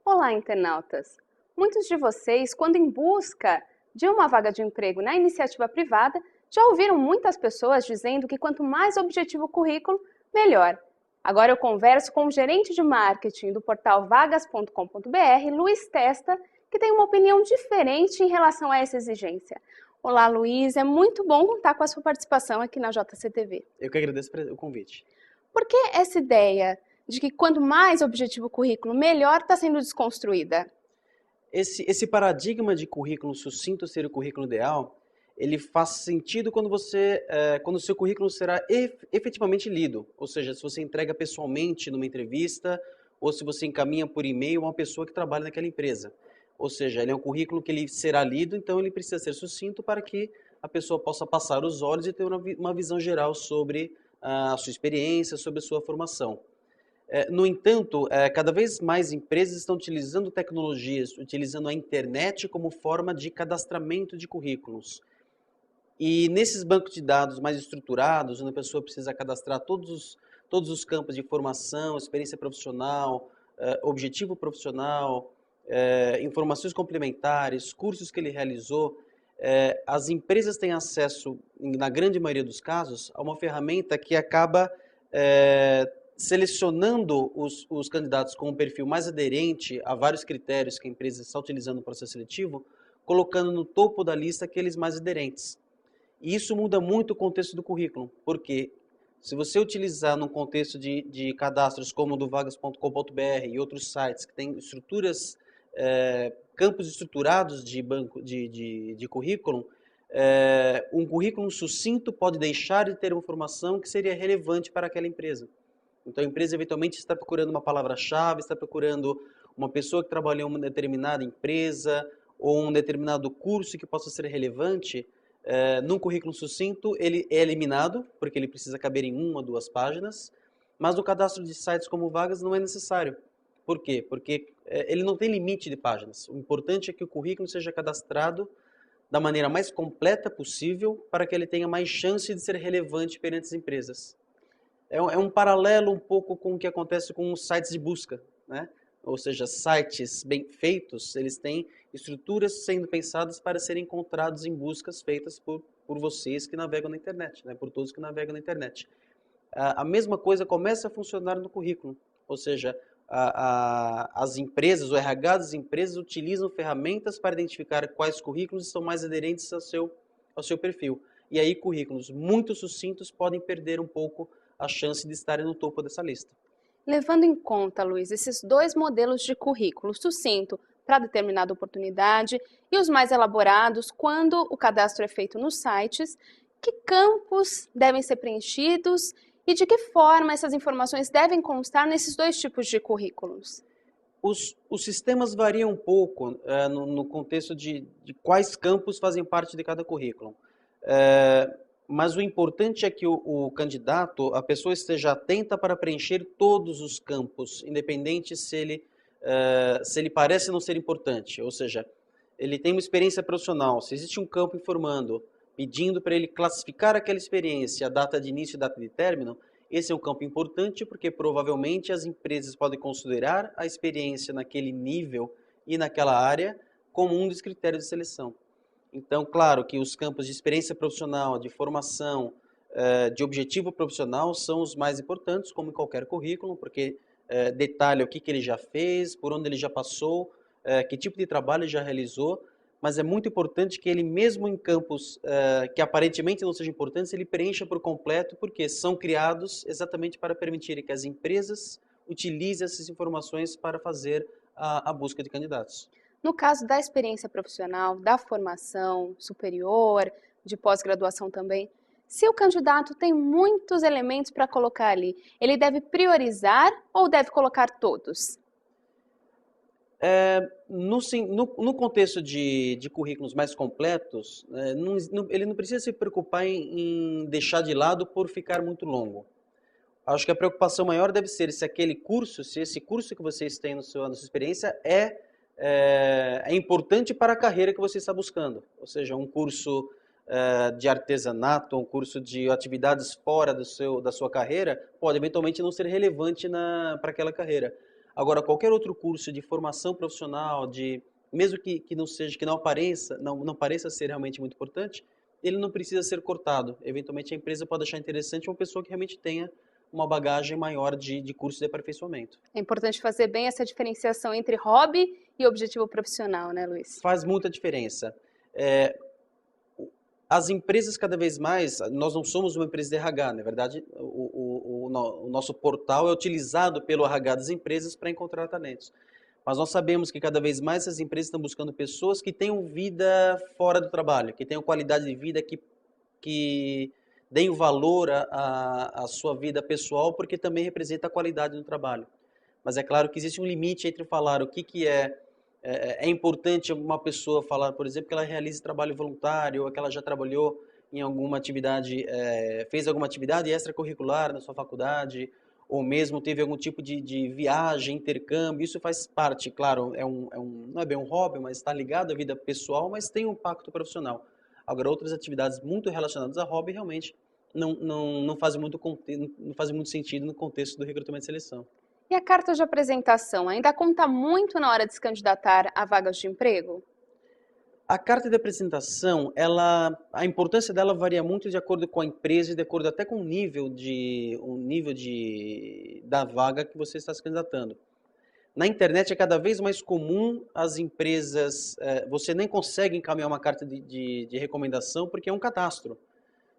Olá, internautas! Muitos de vocês, quando em busca de uma vaga de emprego na iniciativa privada, já ouviram muitas pessoas dizendo que quanto mais objetivo o currículo, melhor. Agora eu converso com o gerente de marketing do portal vagas.com.br, Luiz Testa, que tem uma opinião diferente em relação a essa exigência. Olá, Luiz, é muito bom contar com a sua participação aqui na JCTV. Eu que agradeço o convite. Por que essa ideia de que quanto mais objetivo o currículo, melhor está sendo desconstruída? Esse paradigma de currículo sucinto ser o currículo ideal, ele faz sentido quando quando o seu currículo será efetivamente lido. Ou seja, se você entrega pessoalmente numa entrevista, ou se você encaminha por e-mail a uma pessoa que trabalha naquela empresa. Ou seja, ele é um currículo que ele será lido, então ele precisa ser sucinto para que a pessoa possa passar os olhos e ter uma visão geral sobre a sua experiência, sobre a sua formação. No entanto, cada vez mais empresas estão utilizando tecnologias, utilizando a internet como forma de cadastramento de currículos. E nesses bancos de dados mais estruturados, onde a pessoa precisa cadastrar todos os campos de formação, experiência profissional, objetivo profissional, informações complementares, cursos que ele realizou, as empresas têm acesso, na grande maioria dos casos, a uma ferramenta que acaba selecionando os candidatos com um perfil mais aderente a vários critérios que a empresa está utilizando no processo seletivo, colocando no topo da lista aqueles mais aderentes. E isso muda muito o contexto do currículo, porque se você utilizar num contexto de cadastros como o do vagas.com.br e outros sites que têm estruturas, campos estruturados de banco de currículo, um currículo sucinto pode deixar de ter uma informação que seria relevante para aquela empresa. Então a empresa eventualmente está procurando uma palavra-chave, está procurando uma pessoa que trabalhou em uma determinada empresa ou um determinado curso que possa ser relevante. Num currículo sucinto, ele é eliminado, porque ele precisa caber em uma ou duas páginas, mas no cadastro de sites como Vagas não é necessário. Por quê? Porque ele não tem limite de páginas. O importante é que o currículo seja cadastrado da maneira mais completa possível para que ele tenha mais chance de ser relevante perante as empresas. É um paralelo um pouco com o que acontece com os sites de busca, né? Ou seja, sites bem feitos, eles têm estruturas sendo pensadas para serem encontrados em buscas feitas por vocês que navegam na internet, né? Por todos que navegam na internet. A mesma coisa começa a funcionar no currículo, ou seja, as empresas, o RH das empresas utilizam ferramentas para identificar quais currículos estão mais aderentes ao seu perfil. E aí currículos muito sucintos podem perder um pouco a chance de estarem no topo dessa lista. Levando em conta, Luiz, esses dois modelos de currículo, sucinto para determinada oportunidade e os mais elaborados quando o cadastro é feito nos sites, que campos devem ser preenchidos e de que forma essas informações devem constar nesses dois tipos de currículos? Os sistemas variam um pouco no contexto de quais campos fazem parte de cada currículo. Mas o importante é que o candidato, a pessoa esteja atenta para preencher todos os campos, independente se ele parece não ser importante. Ou seja, ele tem uma experiência profissional, se existe um campo informando, pedindo para ele classificar aquela experiência, a data de início e data de término, esse é um campo importante porque provavelmente as empresas podem considerar a experiência naquele nível e naquela área como um dos critérios de seleção. Então, claro que os campos de experiência profissional, de formação, de objetivo profissional são os mais importantes, como em qualquer currículo, porque detalha o que ele já fez, por onde ele já passou, que tipo de trabalho ele já realizou, mas é muito importante que ele, mesmo em campos que aparentemente não sejam importantes, ele preencha por completo, porque são criados exatamente para permitir que as empresas utilizem essas informações para fazer a busca de candidatos. No caso da experiência profissional, da formação superior, de pós-graduação também, se o candidato tem muitos elementos para colocar ali, ele deve priorizar ou deve colocar todos? No contexto de currículos mais completos, ele não precisa se preocupar em deixar de lado por ficar muito longo. Acho que a preocupação maior deve ser se aquele curso, se esse curso que vocês têm na sua experiência é importante para a carreira que você está buscando. Ou seja, um curso de artesanato, um curso de atividades fora da sua carreira, pode eventualmente não ser relevante para aquela carreira. Agora, qualquer outro curso de formação profissional, mesmo que não seja, que não pareça ser realmente muito importante, ele não precisa ser cortado. Eventualmente, a empresa pode achar interessante uma pessoa que realmente tenha uma bagagem maior de curso de aperfeiçoamento. É importante fazer bem essa diferenciação entre hobby e objetivo profissional, né, Luiz? Faz muita diferença. É, as empresas cada vez mais, nós não somos uma empresa de RH, na verdade, o nosso portal é utilizado pelo RH das empresas para encontrar talentos. Mas nós sabemos que cada vez mais as empresas estão buscando pessoas que tenham vida fora do trabalho, que tenham qualidade de vida, que deem valor à sua vida pessoal, porque também representa a qualidade do trabalho. Mas é claro que existe um limite entre falar o que é importante uma pessoa falar, por exemplo, que ela realize trabalho voluntário, ou que ela já trabalhou em alguma atividade, fez alguma atividade extracurricular na sua faculdade, ou mesmo teve algum tipo de viagem, intercâmbio. Isso faz parte, claro, não é bem um hobby, mas está ligado à vida pessoal, mas tem um impacto profissional. Agora, outras atividades muito relacionadas a hobby realmente não fazem não fazem muito sentido no contexto do recrutamento e seleção. E a carta de apresentação ainda conta muito na hora de se candidatar a vagas de emprego? A carta de apresentação, a importância dela varia muito de acordo com a empresa e de acordo até com da vaga que você está se candidatando. Na internet é cada vez mais comum as empresas, você nem consegue encaminhar uma carta de recomendação porque é um cadastro.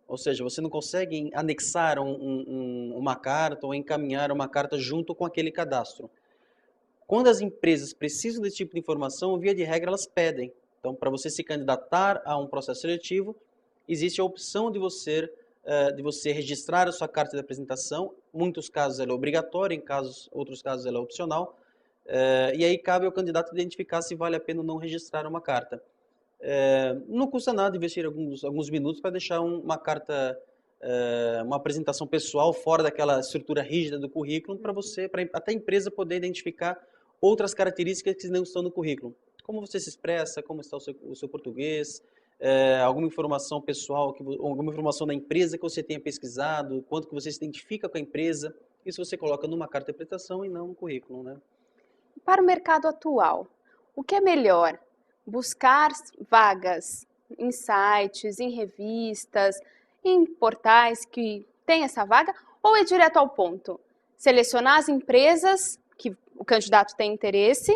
Ou seja, você não consegue anexar uma carta ou encaminhar uma carta junto com aquele cadastro. Quando as empresas precisam desse tipo de informação, via de regra, elas pedem. Então, para você se candidatar a um processo seletivo, existe a opção de você registrar a sua carta de apresentação. Em muitos casos ela é obrigatória, outros casos ela é opcional. E aí cabe ao candidato identificar se vale a pena ou não registrar uma carta. Não custa nada investir alguns minutos para deixar uma carta, uma apresentação pessoal fora daquela estrutura rígida do currículo, para até a empresa poder identificar outras características que não estão no currículo. Como você se expressa, como está o seu português, alguma informação pessoal, alguma informação da empresa que você tenha pesquisado, quanto que você se identifica com a empresa. Isso você coloca numa carta de apresentação e não no currículo, né? Para o mercado atual, o que é melhor? Buscar vagas em sites, em revistas, em portais que têm essa vaga, ou é direto ao ponto? Selecionar as empresas que o candidato tem interesse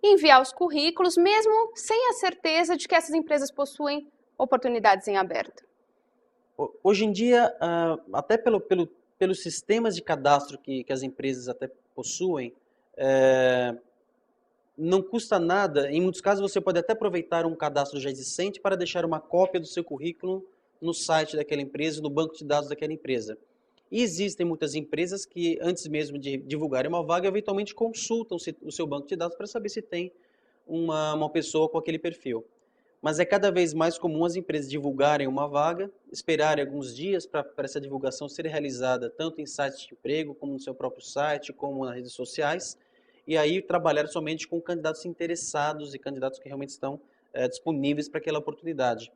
e enviar os currículos, mesmo sem a certeza de que essas empresas possuem oportunidades em aberto. Hoje em dia, até pelos sistemas de cadastro que as empresas até possuem, não custa nada. Em muitos casos, você pode até aproveitar um cadastro já existente para deixar uma cópia do seu currículo no site daquela empresa, no banco de dados daquela empresa. E existem muitas empresas que, antes mesmo de divulgarem uma vaga, eventualmente consultam o seu banco de dados para saber se tem uma pessoa com aquele perfil. Mas é cada vez mais comum as empresas divulgarem uma vaga, esperarem alguns dias para essa divulgação ser realizada tanto em sites de emprego, como no seu próprio site, como nas redes sociais, e aí trabalhar somente com candidatos interessados e candidatos que realmente estão disponíveis para aquela oportunidade.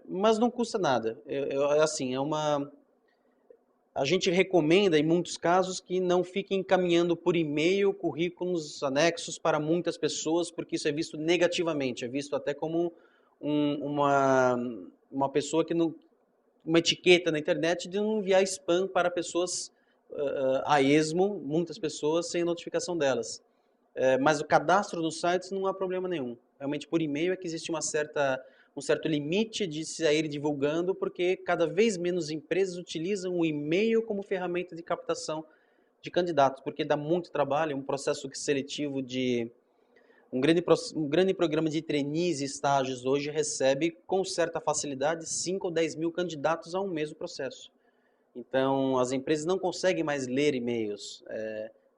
Mas não custa nada. Assim, a gente recomenda, em muitos casos, que não fiquem encaminhando por e-mail currículos anexos para muitas pessoas, porque isso é visto negativamente, é visto até como uma pessoa que não, uma etiqueta na internet de não enviar spam para pessoas a esmo, muitas pessoas, sem notificação delas. Mas o cadastro nos sites não há problema nenhum. Realmente, por e-mail é que existe um certo limite de se sair divulgando, porque cada vez menos empresas utilizam o e-mail como ferramenta de captação de candidatos, porque dá muito trabalho, um processo seletivo um grande programa de trainees e estágios hoje recebe com certa facilidade 5 ou 10 mil candidatos a um mesmo processo. Então, as empresas não conseguem mais ler e-mails.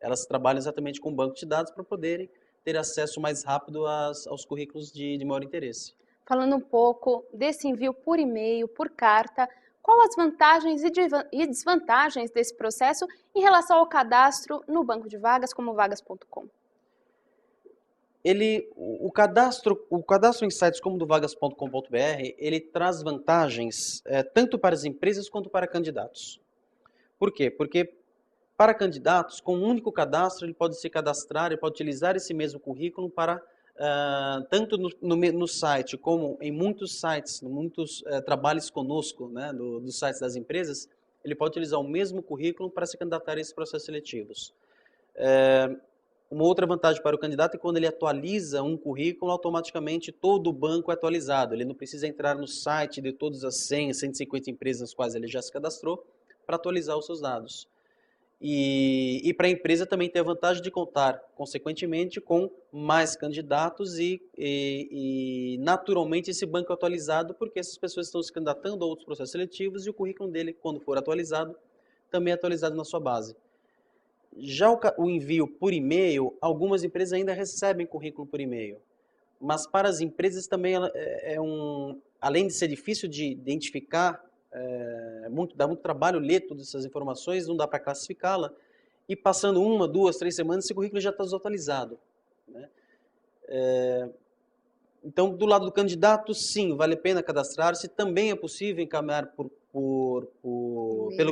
Elas trabalham exatamente com banco de dados para poderem ter acesso mais rápido aos currículos de maior interesse. Falando um pouco desse envio por e-mail, por carta, qual as vantagens e desvantagens desse processo em relação ao cadastro no banco de vagas, como vagas.com? O cadastro em sites como do vagas.com.br, ele traz vantagens tanto para as empresas quanto para candidatos. Por quê? Porque Para candidatos, com um único cadastro, ele pode se cadastrar, ele pode utilizar esse mesmo currículo para, tanto no site, como em muitos sites, muitos trabalhos conosco, né, dos sites das empresas, ele pode utilizar o mesmo currículo para se candidatar a esses processos seletivos. Uma outra vantagem para o candidato é quando ele atualiza um currículo, automaticamente todo o banco é atualizado. Ele não precisa entrar no site de todas as 100, 150 empresas nas quais ele já se cadastrou para atualizar os seus dados. E para a empresa também tem a vantagem de contar, consequentemente, com mais candidatos e naturalmente esse banco é atualizado porque essas pessoas estão se candidatando a outros processos seletivos e o currículo dele, quando for atualizado, também é atualizado na sua base. Já o envio por e-mail, algumas empresas ainda recebem currículo por e-mail, mas para as empresas também além de ser difícil de identificar, dá muito trabalho ler todas essas informações, não dá para classificá-la, e passando 1, 2, 3 semanas, esse currículo já está desatualizado, né? Então, do lado do candidato, sim, vale a pena cadastrar-se, também é possível encaminhar pelo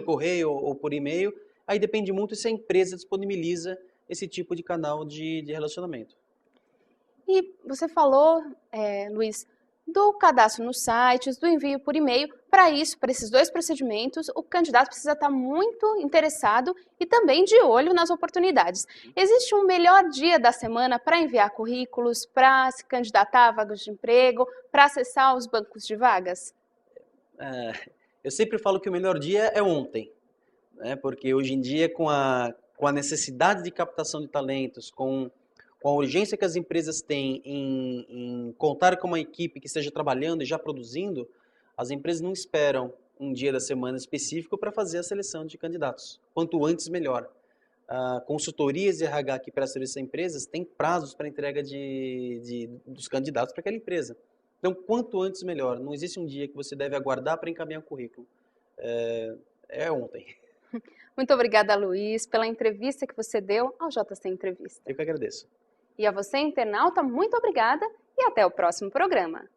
correio ou por e-mail, aí depende muito se a empresa disponibiliza esse tipo de canal de relacionamento. E você falou, Luiz, do cadastro nos sites, do envio por e-mail. Para isso, para esses dois procedimentos, o candidato precisa estar muito interessado e também de olho nas oportunidades. Existe um melhor dia da semana para enviar currículos, para se candidatar a vagas de emprego, para acessar os bancos de vagas? Eu sempre falo que o melhor dia é ontem, né? Porque hoje em dia, com a necessidade de captação de talentos, com a urgência que as empresas têm em contar com uma equipe que esteja trabalhando e já produzindo, as empresas não esperam um dia da semana específico para fazer a seleção de candidatos. Quanto antes, melhor. Consultorias de RH que prestam serviço a empresas têm prazos para entrega dos candidatos para aquela empresa. Então, quanto antes, melhor. Não existe um dia que você deve aguardar para encaminhar o currículo. É ontem. Muito obrigada, Luiz, pela entrevista que você deu ao JC Entrevista. Eu que agradeço. E a você, internauta, muito obrigada e até o próximo programa.